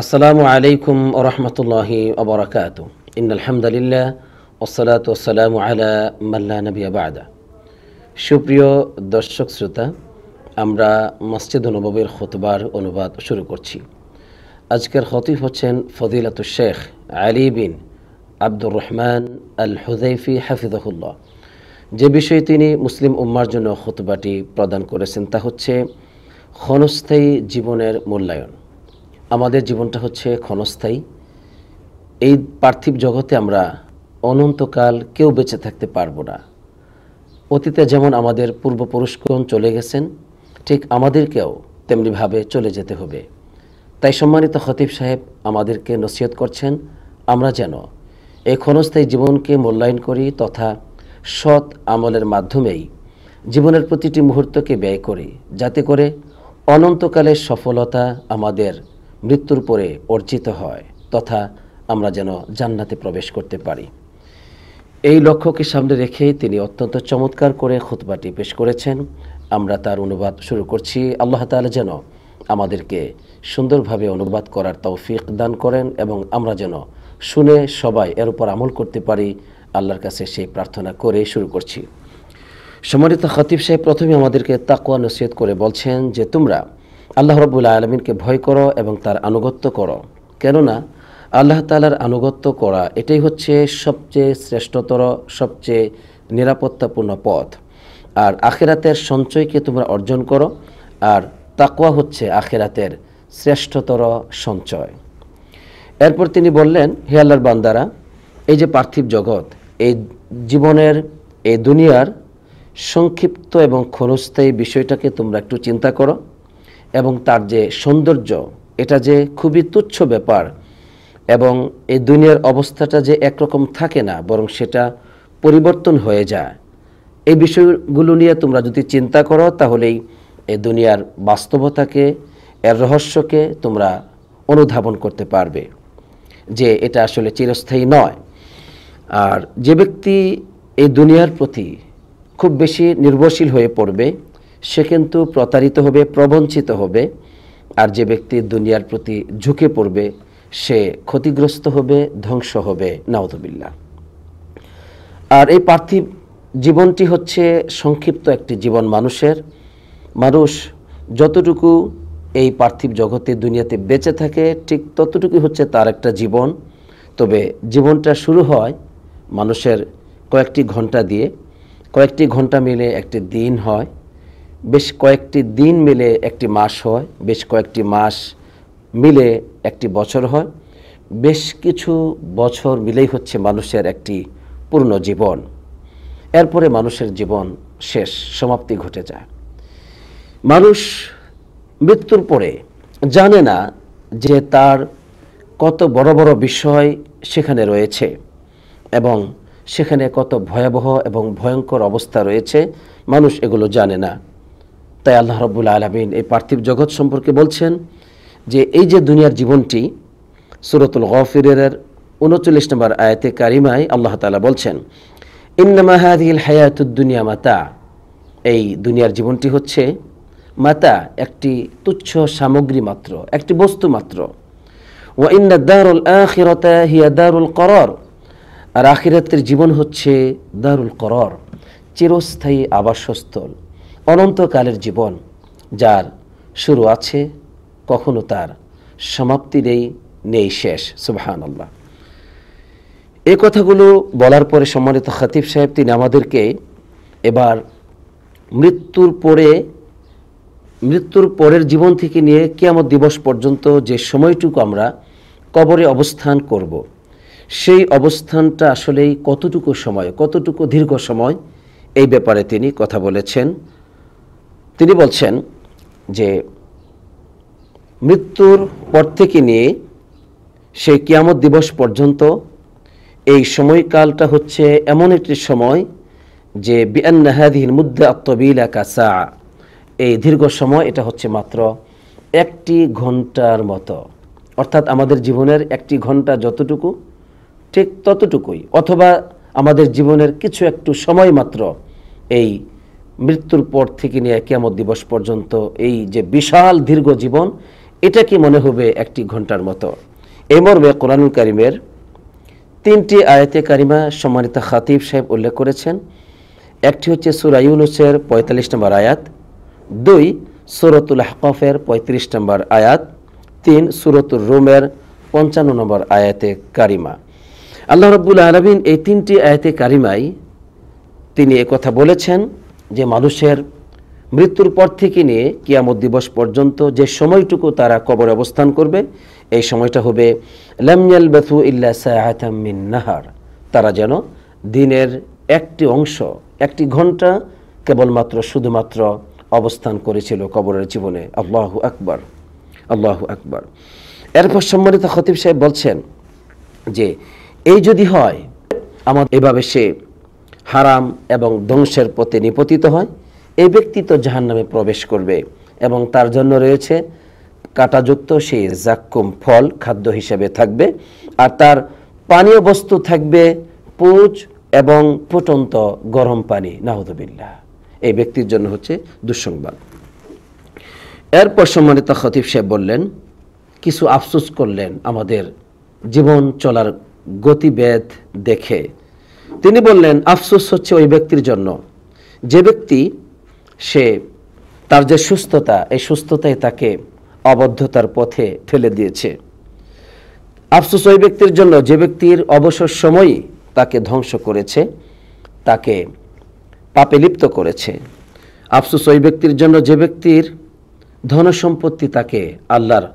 আসসালামু আলাইকুম ওয়া রাহমাতুল্লাহি ওয়া বারাকাতুহু। ইন্নাল হামদালিল্লাহ ওয়াসসালাতু ওয়াসসালামু আলা মান লা নাবিয়্যা বা'দা। সুপ্রিয় দর্শক শ্রোতা, আমরা মসজিদ নববীর খুতবার অনুবাদ শুরু করছি। আজকের খতিব হচ্ছেন ফজিলাতুশ শেখ আলী বিন আব্দুর রহমান আল হুযাইফি হাফিজাহুল্লাহ। যে বিষয়ে তিনি মুসলিম উম্মার জন্য খুতবাটি প্রদান করেছেন তা হচ্ছে ক্ষণস্থায়ী জীবনের মূল্যায়ন। আমাদের জীবনটা হচ্ছে ক্ষণস্থায়ী। এই পার্থিব জগতে আমরা অনন্তকাল কেউ বেঁচে থাকতে পারবো না। অতীতে যেমন আমাদের পূর্বপুরুষগণ চলে গেছেন, ঠিক আমাদেরকেও তেমনিভাবে চলে যেতে হবে। তাই সম্মানিত খতিব সাহেব আমাদেরকে নসিহত করছেন, আমরা যেন এই ক্ষণস্থায়ী জীবনকে মূল্যায়ন করি তথা সৎ আমলের মাধ্যমেই জীবনের প্রতিটি মুহূর্তকে ব্যয় করি, যাতে করে অনন্তকালের সফলতা আমাদের মৃত্যুর পরে অর্জিত হয় তথা আমরা যেন জান্নাতে প্রবেশ করতে পারি। এই লক্ষ্যকে সামনে রেখেই তিনি অত্যন্ত চমৎকার করে খুতবাটি পেশ করেছেন। আমরা তার অনুবাদ শুরু করছি। আল্লাহ তাআলা যেন আমাদেরকে সুন্দরভাবে অনুবাদ করার তৌফিক দান করেন এবং আমরা যেন শুনে সবাই এর উপর আমল করতে পারি, আল্লাহর কাছে সেই প্রার্থনা করে শুরু করছি। সম্মানিত খতিব সাহেব প্রথমে আমাদেরকে তাকওয়া নসিহত করে বলছেন যে তোমরা আল্লাহ রাব্বুল আলামিনকে ভয় করো এবং তার আনুগত্য করো, কেননা আল্লাহ তাআলার আনুগত্য করা এটাই হচ্ছে সবচেয়ে শ্রেষ্ঠতর, সবচেয়ে নিরাপত্তাপূর্ণ পথ। আর আখিরাতের সঞ্চয়কে তোমরা অর্জন করো, আর তাকওয়া হচ্ছে আখিরাতের শ্রেষ্ঠতর সঞ্চয়। এরপর তিনি বললেন, হে আল্লাহর বান্দারা, এই যে পার্থিব জগৎ, এই জীবনের, এই দুনিয়ার সংক্ষিপ্ত এবং ক্ষণস্থায়ী বিষয়টাকে তোমরা একটু চিন্তা করো এবং তার যে সৌন্দর্য, এটা যে খুবই তুচ্ছ ব্যাপার এবং এই দুনিয়ার অবস্থাটা যে একরকম থাকে না, বরং সেটা পরিবর্তন হয়ে যায়। এই বিষয়গুলো নিয়ে তোমরা যদি চিন্তা করো তাহলেই এই দুনিয়ার বাস্তবতাকে, এর রহস্যকে তোমরা অনুধাবন করতে পারবে যে এটা আসলে চিরস্থায়ী নয়। আর যে ব্যক্তি এই দুনিয়ার প্রতি খুব বেশি নির্ভরশীল হয়ে পড়বে সে কিন্তু প্রতারিত হবে, প্রবঞ্চিত হবে। আর যে ব্যক্তি দুনিয়ার প্রতি ঝুঁকে পড়বে সে ক্ষতিগ্রস্ত হবে, ধ্বংস হবে, নাউযুবিল্লাহ। আর এই পার্থিব জীবনটি হচ্ছে সংক্ষিপ্ত একটি জীবন মানুষের। মানুষ যতটুকু এই পার্থিব জগতে দুনিয়াতে বেঁচে থাকে ঠিক ততটুকুই হচ্ছে তার একটা জীবন। তবে জীবনটা শুরু হয় মানুষের কয়েকটি ঘন্টা দিয়ে, কয়েকটি ঘন্টা মিলে একটি দিন হয়, বেশ কয়েকটি দিন মিলে একটি মাস হয়, বেশ কয়েকটি মাস মিলে একটি বছর হয়, বেশ কিছু বছর মিলেই হচ্ছে মানুষের একটি পূর্ণ জীবন। এরপরে মানুষের জীবন শেষ, সমাপ্তি ঘটে যায়। মানুষ মৃত্যুর পরে জানে না যে তার কত বড় বড় বিষয় সেখানে রয়েছে এবং সেখানে কত ভয়াবহ এবং ভয়ঙ্কর অবস্থা রয়েছে, মানুষ এগুলো জানে না। তাই আল্লাহ রাব্বুল আলামিন এই পার্থিব জগৎ সম্পর্কে বলছেন যে এই যে দুনিয়ার জীবনটি, সূরাতুল গাফিরের 39 নম্বর আয়াতে কারিমায় আল্লাহ তাআলা বলছেন, ইন্নামা হাযিহিল হায়াতুদ দুনিয়া মাতা, এই দুনিয়ার জীবনটি হচ্ছে মাতা, একটি তুচ্ছ সামগ্রী মাত্র, একটি বস্তু মাত্র। ওয়া ইন্নাদ দারুল আখিরাতা হিয়া দারুল করার, আর আখিরাতের জীবন হচ্ছে দারুল করার, চিরস্থায়ী আবাসস্থল, অনন্তকালের জীবন, যার শুরু আছে, কখনো তার সমাপ্তি নেই শেষ। সুবহানাল্লাহ। এই কথাগুলো বলার পরে সম্মানিত খতিব সাহেব তিনি আমাদেরকে এবার মৃত্যুর পরের জীবন থেকে নিয়ে কিয়ামত দিবস পর্যন্ত যে সময়টুকু আমরা কবরে অবস্থান করব, সেই অবস্থানটা আসলেই কতটুকু সময়, কতটুকু দীর্ঘ সময়, এই ব্যাপারে তিনি কথা বলেছেন। তিনি বলছেন যে মৃত্যুর পর থেকে নিয়ে সেই কিয়ামত দিবস পর্যন্ত এই সময়কালটা হচ্ছে এমন একটি সময় যে বিআন্না হাযিহিল মুদ্দা আত-তাবিলা কাসা, এই দীর্ঘ সময় এটা হচ্ছে মাত্র একটি ঘন্টার মতো। অর্থাৎ আমাদের জীবনের একটি ঘন্টা যতটুকু ঠিক ততটুকুই, অথবা আমাদের জীবনের কিছু একটু সময় মাত্র এই মৃত্যুর পর থেকে নিয়ে কিয়ামত দিবস পর্যন্ত এই যে বিশাল দীর্ঘ জীবন, এটা কি মনে হবে 1 ঘন্টার মতো। এই মর্মে কোরআনুল কারীমের 3টি আয়াতে কারিমা সম্মানিত খাতিব সাহেব উল্লেখ করেছেন। একটি হচ্ছে সূরা ইউনূসের 45 নম্বর আয়াত, 2 সূরাতুল আহকাফের 35 নম্বর আয়াত, 3 সূরাতুর রুমের 55 নম্বর আয়াতে কারিমা। আল্লাহ রাব্বুল আলামিন এই 3টি আয়াতে কারিমায় তিনি একথা বলেছেন যে মানুষের মৃত্যুর পর থেকে নিয়ে কিয়ামত দিবস পর্যন্ত যে সময়টুকু তারা কবরে অবস্থান করবে, এই সময়টা হবে লাম ইয়ালবাথু ইল্লা সাআতাম মিন নাহার। তারা যেন দিনের একটি অংশ, 1 ঘন্টা কেবলমাত্র শুধুমাত্র অবস্থান করেছিল কবরের জীবনে। আল্লাহু আকবার, আল্লাহু আকবার। এরপর সম্মানিত খতিব সাহেব বলছেন যে এই যদি হয় আমাদের এভাবে সে হারাম এবং ধ্বংসের পথে নিপতিত হয়, এই ব্যক্তি তো জাহান্নামে প্রবেশ করবে এবং তার জন্য রয়েছে কাঁটাযুক্ত সেই জাক্কুম ফল খাদ্য হিসেবে থাকবে, আর তার পানীয় বস্তু থাকবে পুঁজ এবং ফুটন্ত গরম পানি। নাউযুবিল্লাহ, এই ব্যক্তির জন্য হচ্ছে দুঃসংবাদ। এরপর সম্মানিত খতিব সাহেব বললেন, কিছু আফসোস করলেন আমাদের জীবন চলার গতিবেদ দেখে। তিনি বললেন আফসোস হচ্ছে ওই ব্যক্তির জন্য যে ব্যক্তি সে তার যে সুস্থতা, এই সুস্থতাই তাকে অবদ্ধতার পথে ঠেলে দিয়েছে। আফসোস ওই ব্যক্তির জন্য যে ব্যক্তির অবসর সময়ই তাকে ধ্বংস করেছে, তাকে পাপে লিপ্ত করেছে। আফসোস ওই ব্যক্তির জন্য যে ব্যক্তির ধনসম্পত্তি তাকে আল্লাহর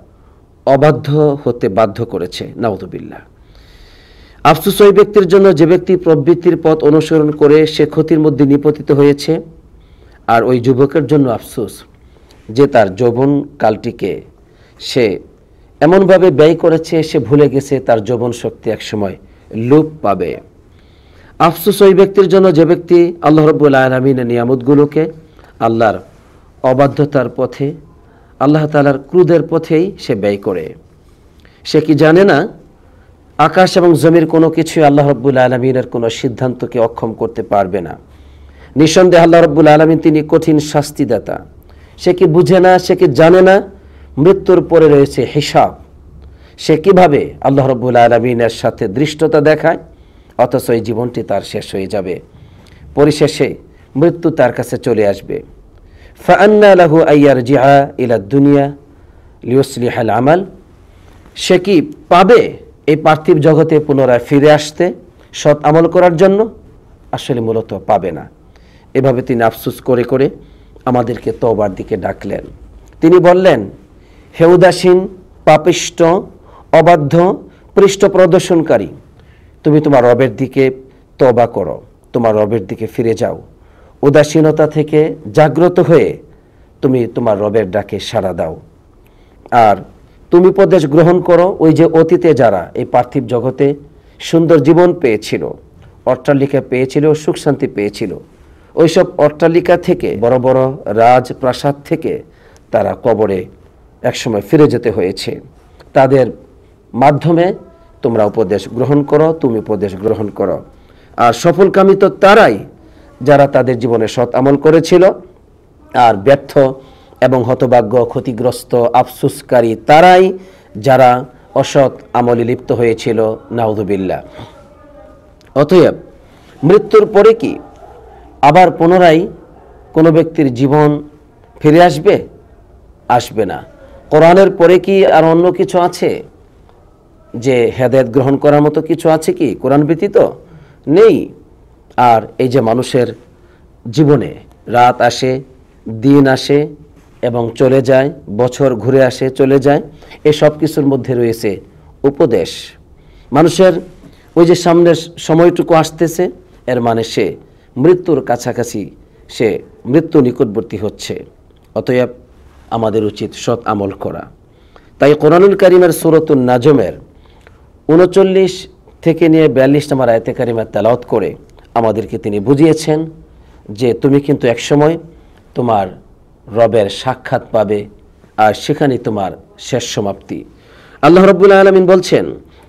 অবাধ্য হতে বাধ্য করেছে। নাউযুবিল্লাহ। আফসোস ওই ব্যক্তির জন্য যে ব্যক্তি প্রবৃত্তির পথ অনুসরণ করে সে ক্ষতির মধ্যে নিপতিত হয়েছে। আর ওই যুবকের জন্য আফসোস যে তার যৌবনকালটিকে সে এমনভাবে ব্যয় করেছে সে ভুলে গেছে তার যৌবন শক্তি একসময় লোপ পাবে। আফসোস ওই ব্যক্তির জন্য যে ব্যক্তি আল্লাহ রাব্বুল আলামিনের নিয়ামতগুলোকে আল্লাহর অবাধ্যতার পথে, আল্লাহ তাআলার ক্রোধের পথেই সে ব্যয় করে। সে কি জানে না আকাশ এবং জমির কোনো কিছু আল্লাহ রাব্বুল আলামিনের কোনো সিদ্ধান্তকে অক্ষম করতে পারবে না। নিঃসন্দেহে আল্লাহ রাব্বুল আলামিন তিনি কঠিন শাস্তিদাতা। সে কি বুঝে না, সে কি জানে না মৃত্যুর পরে রয়েছে হিসাব? সে কিভাবে আল্লাহ রাব্বুল আলামিনের সাথে দৃষ্টতা দেখায়, অথচ এই জীবনটি তার শেষ হয়ে যাবে। পরিশেষে মৃত্যু তার কাছে চলে আসবে। ফাআন্না লাহু আইয়ারজিআ ইলা দুনিয়া লিয়ুসলিহাল আমাল। সে কি পাবে এই পার্থিব জগতে পুনরায় ফিরে আসতে সৎ আমল করার জন্য? আসলে মূলত পাবে না। এভাবে তিনি আফসোস করে করে আমাদেরকে তওবার দিকে ডাকলেন। তিনি বললেন, হে উদাসীন, পাপিষ্ট, অবাধ্য, পৃষ্ঠ প্রদর্শনকারী, তুমি তোমার রবের দিকে তওবা করো, তোমার রবের দিকে ফিরে যাও। উদাসীনতা থেকে জাগ্রত হয়ে তুমি তোমার রবের ডাকে সাড়া দাও। আর তুমি উপদেশ গ্রহণ করো ওই যে অতীতে যারা এই পার্থিব জগতে সুন্দর জীবন পেয়েছিল, অট্টালিকা পেয়েছিল, সুখ শান্তি পেয়েছিল, ওইসব অট্টালিকা থেকে, বড় বড় রাজপ্রাসাদ থেকে তারা কবরে একসময় ফিরে যেতে হয়েছে। তাদের মাধ্যমে তোমরা উপদেশ গ্রহণ করো, তুমি উপদেশ গ্রহণ করো। আর সফলকামী তো তারাই যারা তাদের জীবনে সৎ আমল করেছিল, আর ব্যর্থ এবং হতভাগ্য, ক্ষতিগ্রস্ত, আফসোসকারী তারাই যারা অসৎ আমলে লিপ্ত হয়েছিল। নাউযুবিল্লাহ। অতএব মৃত্যুর পরে কি আবার পুনরায় কোনো ব্যক্তির জীবন ফিরে আসবে? আসবে না। কোরআনের পরে কি আর অন্য কিছু আছে যে হেদায়েত গ্রহণ করার মতো কিছু আছে কি কোরআন ব্যতীত? নেই। আর এই যে মানুষের জীবনে রাত আসে, দিন আসে এবং চলে যায়, বছর ঘুরে আসে, চলে যায়, এই সব কিছুর মধ্যে রয়েছে উপদেশ। মানুষের ওই যে সামনের সময়টুকু আসতেছে, এর মানে সে মৃত্যুর কাছাকাছি, সে মৃত্যু নিকটবর্তী হচ্ছে। অতএব আমাদের উচিত সৎ আমল করা। তাই কোরআনুল কারীমের সূরাতুন নাজমের 39 থেকে নিয়ে 42 নম্বর আয়াতে কারিমা তেলাওয়াত করে আমাদেরকে তিনি বুঝিয়েছেন যে তুমি কিন্তু একসময় তোমার রবের সাক্ষাৎ পাবে, আর সেখানেই তোমার শেষ সমাপ্তি। আল্লাহ রাব্বুল আলামিন বলছেন,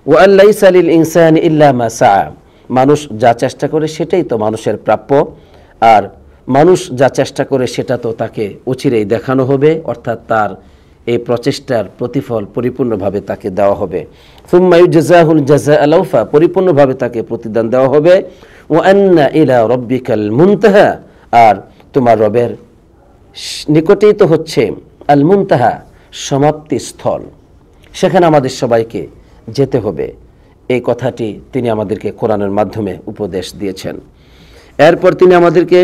ওয়া আল্লাইসা লিল ইনসানি ইল্লা মা সাআ। মানুষ যা চেষ্টা করে সেটাই তো মানুষের প্রাপ্য, আর মানুষ যা চেষ্টা করে সেটা তো তাকে অচিরেই দেখানো হবে, অর্থাৎ তার এই প্রচেষ্টার প্রতিফল পরিপূর্ণভাবে তাকে দেওয়া হবে। সুম্মা ইউজাজাহুল জাযাআল আওফা, পরিপূর্ণভাবে তাকে প্রতিদান দেওয়া হবে। ওয়া আন্না ইলা রাব্বিকাল মুনতাহা, আর তোমার রবের নিকটেই তো হচ্ছে আল মুনতাহা, সমাপ্তি স্থল, সেখানে আমাদের সবাইকে যেতে হবে। এই কথাটি তিনি আমাদেরকে কোরআনের মাধ্যমে উপদেশ দিয়েছেন। এরপর তিনি আমাদেরকে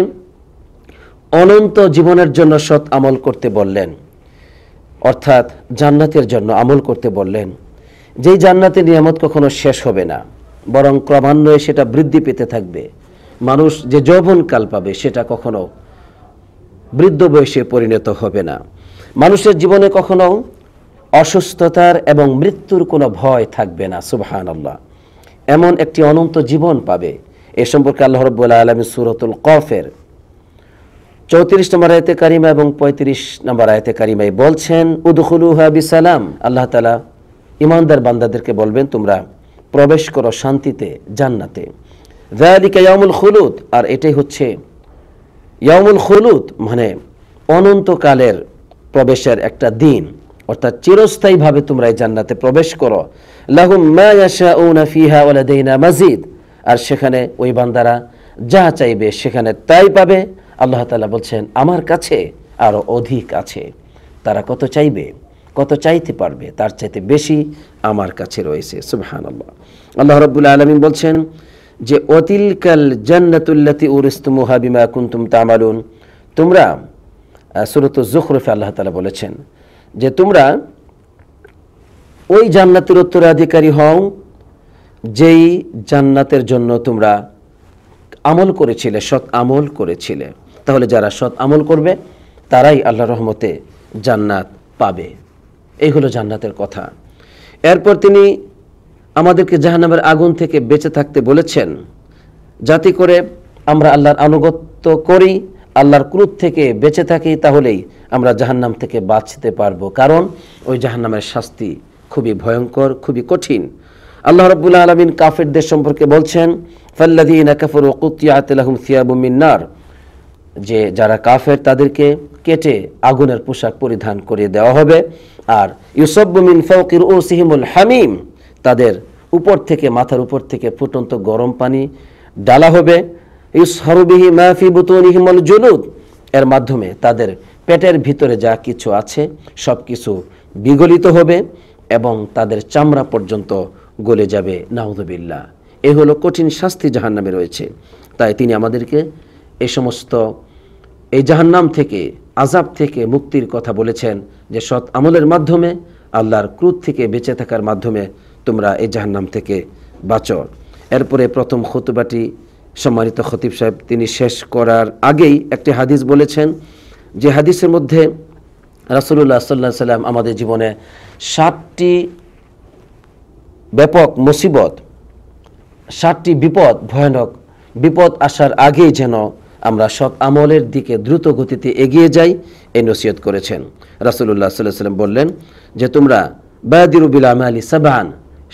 অনন্ত জীবনের জন্য সৎ আমল করতে বললেন, অর্থাৎ জান্নাতের জন্য আমল করতে বললেন। যেই জান্নাতের নিয়ামত কখনো শেষ হবে না, বরং ক্রমান্বয়ে সেটা বৃদ্ধি পেতে থাকবে। মানুষ যে যৌবনকাল পাবে সেটা কখনো বৃদ্ধ বয়সে পরিণত হবে না। মানুষের জীবনে কখনো অসুস্থতার এবং মৃত্যুর কোনো ভয় থাকবে না। সুবহানাল্লাহ, এমন একটি অনন্ত জীবন পাবে। এ সম্পর্কে আল্লাহ রাব্বুল আলামিন সূরাতুল কফের 34 নম্বর আয়াতে কারিমা এবং 35 নম্বর আয়াতে কারিমায় বলছেন, উদখুলুহা বিসালাম, আল্লাহ তাআলা ঈমানদার বান্দাদেরকে বলবেন তোমরা প্রবেশ করো শান্তিতে জান্নাতে। যালিকা ইয়াউমুল খুলুদ, আর এটাই হচ্ছে ইয়াউমুল খুলুদ, মানে অনন্তকালের প্রবেশের একটা দিন, অর্থাৎ চিরস্থায়ীভাবে তোমরা এই জান্নাতে প্রবেশ করো। লাহুম মা ইয়াশাউনা ফিহা ওয়া লাদাইনা মাজিদ, আর সেখানে ওই বান্দারা যা চাইবে সেখানে তাই পাবে। আল্লাহ তাআলা বলছেন আমার কাছে আরো অধিক আছে। তারা কত চাইবে, কত চাইতে পারবে, তার চাইতে বেশি আমার কাছে রয়েছে। সুবহানাল্লাহ। আল্লাহ রাব্বুল আলামিন বলছেন যে ওয়াতিলকাল জান্নাতুল্লাতী উরিসতুমুহা বিমা কুনতুম তা'মালুন, তোমরা সূরাতুজ যুখরুফে আল্লাহ তাআলা বলেছেন যে তোমরা ওই জান্নাতের উত্তরাধিকারী হও যেই জান্নাতের জন্য তোমরা আমল করেছিলে, সৎ আমল করেছিলে। তাহলে যারা সৎ আমল করবে তারাই আল্লাহর রহমতে জান্নাত পাবে। এই হলো জান্নাতের কথা। এরপর তিনি আমাদেরকে জাহান্নামের আগুন থেকে বেঁচে থাকতে বলেছেন, যাতে করে আমরা আল্লাহর আনুগত্য করি, আল্লাহর ক্রোধ থেকে বেঁচে থাকি, তাহলেই আমরা জাহান্নাম থেকে বাঁচতে পারবো। কারণ ওই জাহান্নামের শাস্তি খুবই ভয়ঙ্কর, খুবই কঠিন। আল্লাহ রাব্বুল আলামিন কাফেরদের সম্পর্কে বলছেন, ফাল্লাযীনা কাফারু কুতিআত লাহুম সিয়াবুম মিন নার, যে যারা কাফের তাদেরকে কেটে আগুনের পোশাক পরিধান করে দেওয়া হবে। আর ইউসাব্বু মিন ফাওকি রুউসিহিমুল হামিম, তাদের উপর থেকে, মাথার উপর থেকে ফুটন্ত গরম পানি ডালা হবে। ইউসহারু বিহি মা ফি বুতুনিহিমুল জুলুদ, এর মাধ্যমে তাদের পেটের ভিতরে যা কিছু আছে সব কিছু বিগলিত হবে এবং তাদের চামড়া পর্যন্ত গলে যাবে। নাউযুবিল্লাহ। এই হলো কঠিন শাস্তি জাহান্নামে রয়েছে। তাই তিনি আমাদেরকে এই সমস্ত এই জাহান্নাম থেকে, আযাব থেকে মুক্তির কথা বলেছেন, যে সৎ আমলের মাধ্যমে, আল্লাহর ক্রোধ থেকে বেঁচে থাকার মাধ্যমে তোমরা এই জাহান্নাম থেকে বাঁচো। এরপরে প্রথম খুতবাটি সম্মানিত খতিব সাহেব তিনি শেষ করার আগেই একটি হাদিস বলেছেন, যে হাদিসের মধ্যে রাসূলুল্লাহ সাল্লাল্লাহু আলাইহি সাল্লাম আমাদের জীবনে 7টি ব্যাপক মুসিবত, 7টি বিপদ, ভয়ানক বিপদ আসার আগেই যেন আমরা সৎ আমলের দিকে দ্রুত গতিতে এগিয়ে যাই, এই নসিহত করেছেন। রাসূলুল্লাহ সাল্লাল্লাহু আলাইহি সাল্লাম বললেন যে তোমরা বাদিরু বিল আমালি সাবআন,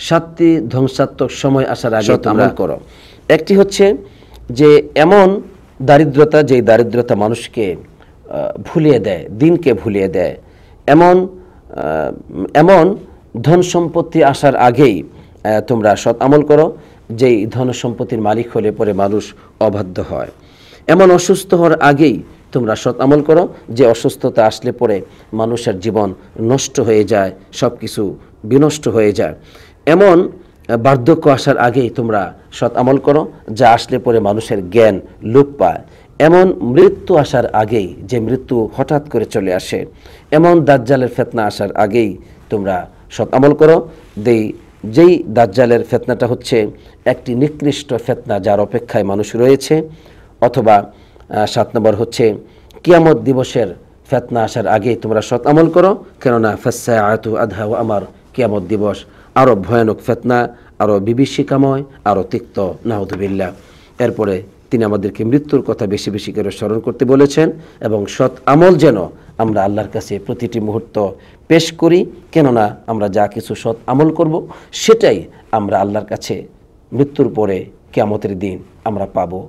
7টি ধ্বংসাত্মক সময় আসার আগে আমল করো। একটি হচ্ছে যে এমন দারিদ্রতা, যেই দারিদ্রতা মানুষকে ভুলিয়ে দেয়, দিনকে ভুলিয়ে দেয়। এমন ধন সম্পত্তি আসার আগেই তোমরা সৎ আমল করো, যেই ধন সম্পত্তির মালিক হলে পরে মানুষ অবাধ্য হয়। এমন অসুস্থ হওয়ার আগেই তোমরা সৎ আমল করো, যে অসুস্থতা আসলে পরে মানুষের জীবন নষ্ট হয়ে যায়, সব কিছু বিনষ্ট হয়ে যায়। এমন বার্ধক্য আসার আগেই তোমরা সৎ আমল করো, যা আসলে পরে মানুষের জ্ঞান লোপ পায়। এমন মৃত্যু আসার আগেই, যে মৃত্যু হঠাৎ করে চলে আসে। এমন দাজ্জালের ফিতনা আসার আগেই তোমরা সৎ আমল করো। যেই দাজ্জালের ফিতনাটা হচ্ছে একটি নিকৃষ্ট ফিতনা, যার অপেক্ষায় মানুষ রয়েছে। অথবা 7 নম্বর হচ্ছে কিয়ামত দিবসের ফিতনা আসার আগেই তোমরা সৎ আমল করো, কেননা ফাসসাআতু আদহা ওয়া আমার, কিয়ামত দিবস আরও ভয়ানক ফিতনা, আরও বিভীষিকাময়, আরও তিক্ত। নাউযুবিল্লাহ। এরপরে তিনি আমাদেরকে মৃত্যুর কথা বেশি বেশি করে স্মরণ করতে বলেছেন, এবং সৎ আমল যেন আমরা আল্লাহর কাছে প্রতিটি মুহূর্ত পেশ করি, কেননা আমরা যা কিছু সৎ আমল করব সেটাই আমরা আল্লাহর কাছে মৃত্যুর পরে কিয়ামতের দিন আমরা পাবো।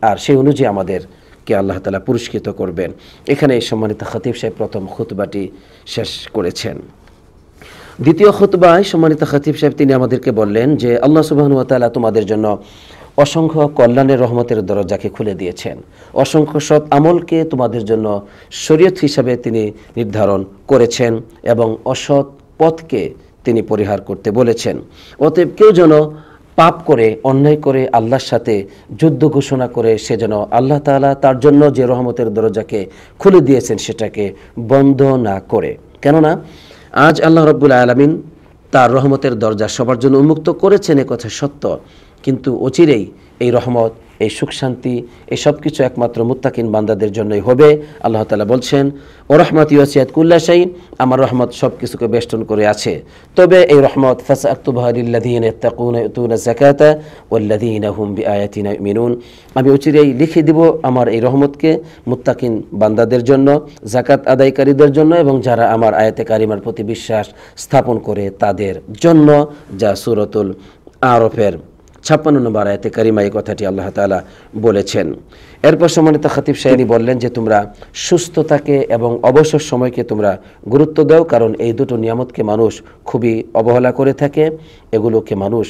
আর সেই অনুযায়ী আমাদের কে আল্লাহ তাআলা পুরস্কৃত করবেন। এখানে সম্মানিত খতিব সাহেব প্রথম খুতবাটি শেষ করেছেন। দ্বিতীয় খুতবায় সম্মানিত খতিব সাহেব তিনি আমাদেরকে বললেন যে আল্লাহ সুবহানাহু ওয়া তাআলা তোমাদের জন্য অসংখ্য কল্যাণের রহমতের দরজাকে খুলে দিয়েছেন, অসংখ্য সৎ আমলকে তোমাদের জন্য শরীয়ত হিসাবে তিনি নির্ধারণ করেছেন এবং অসৎ পথকে তিনি পরিহার করতে বলেছেন। অতএব কেউ যেন পাপ করে অন্যায় করে আল্লাহর সাথে যুদ্ধ ঘোষণা করে সে যেন আল্লাহ তাআলা তার জন্য যে রহমতের দরজাকে খুলে দিয়েছেন সেটাকে বন্ধ না করে। কেননা আজ আল্লাহ রাব্বুল আলামিন তার রহমতের দরজা সবার জন্য উন্মুক্ত করেছেন, এ কথা সত্য, কিন্তু অচিরেই এই রহমত, এই সুখ শান্তি, এই সব কিছু একমাত্র মুত্তাকিন বান্দাদের জন্যই হবে। আল্লাহ তাআলা বলছেন ও রহমতি ওয়াসিআত কুল্লা শাই, আমার রহমত সব কিছুকে বেষ্টন করে আছে। তবে এই রহমত ফাসআকতুবহা লিল্লাযীনা ইয়াত্তাকুনা ইউতুনা যাকাতা ওয়াল্লাযীনা হুম বিআয়াতিনা ইউমিনুন, আমি অচিরেই লিখে দিব আমার এই রহমতকে মুত্তাকিন বান্দাদের জন্য, যাকাত আদায়কারীদের জন্য এবং যারা আমার আয়াতে কারিমার প্রতি বিশ্বাস স্থাপন করে তাদের জন্য, যা সূরাতুল আরাফের 56 নম্বর আয়াতে কারিমা এই কথাটি আল্লাহ তাআলা বলেছেন। এরপর সম্মানিত খতিব সাহেব বললেন যে তোমরা সুস্থতাকে এবং অবসর সময়কে তোমরা গুরুত্ব দাও, কারণ এই দুটো নিয়ামতকে মানুষ খুবই অবহেলা করে থাকে, এগুলোকে মানুষ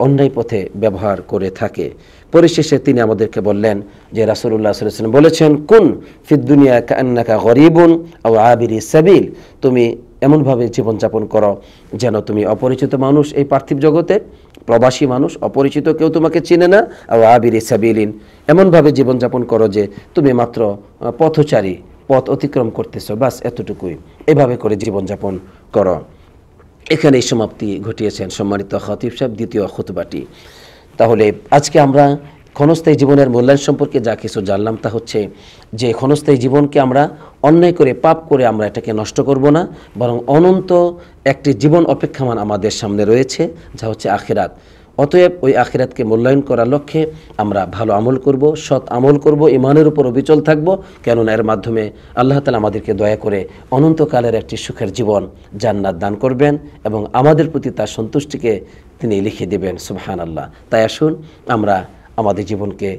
অন্যায় পথে ব্যবহার করে থাকে। পরিশেষে তিনি আমাদেরকে বললেন যে রাসূলুল্লাহ সাল্লাল্লাহু আলাইহি ওয়াসাল্লাম বলেছেন কুন ফিদ দুনিয়া কাআন্নাকা গরীবুন আও আবিরি সাবিল, তুমি এমনভাবে জীবনযাপন করো যেন তুমি অপরিচিত মানুষ এই পার্থিব জগতে, প্রবাসী মানুষ, অপরিচিত কেউ তোমাকে চিনে না, আর আবিরি সাবিলিন, এমনভাবে জীবনযাপন করো যে তুমি মাত্র পথচারী, পথ অতিক্রম করতেছো, বাস এতটুকুই, এভাবে করে জীবনযাপন করো। এখানেই সমাপ্তি ঘটিয়েছেন সম্মানিত খতিব সাহেব দ্বিতীয় খুতবাটি। তাহলে আজকে আমরা ক্ষণস্থায়ী জীবনের মূল্যায়ন সম্পর্কে যা কিছু জানলাম তা হচ্ছে যে ক্ষণস্থায়ী জীবনকে আমরা অন্যায় করে পাপ করে আমরা এটাকে নষ্ট করব না, বরং অনন্ত একটি জীবন অপেক্ষমান আমাদের সামনে রয়েছে, যা হচ্ছে আখিরাত। অতএব ওই আখিরাতকে মূল্যায়ন করার লক্ষ্যে আমরা ভালো আমল করব, সৎ আমল করব, ইমানের উপর অবিচল থাকব, কেননা এর মাধ্যমে আল্লাহ তাআলা আমাদেরকে দয়া করে অনন্তকালের একটি সুখের জীবন জান্নাত দান করবেন এবং আমাদের প্রতি তার সন্তুষ্টিকে তিনি লিখে দেবেন। সুবহানাল্লাহ। তাই আসুন আমরা আমাদের জীবনকে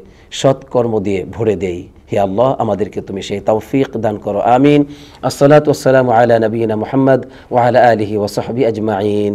সৎকর্ম দিয়ে ভরে দেই। হে আল্লাহ, আমাদেরকে তুমি সেই তৌফিক দান করো, আমিন। আসসালাতু ওয়াসসালামু আলা নবিয়িনা মুহাম্মদ ওয়া আলা আলিহি ওয়া সাহবিহি আজমাইন।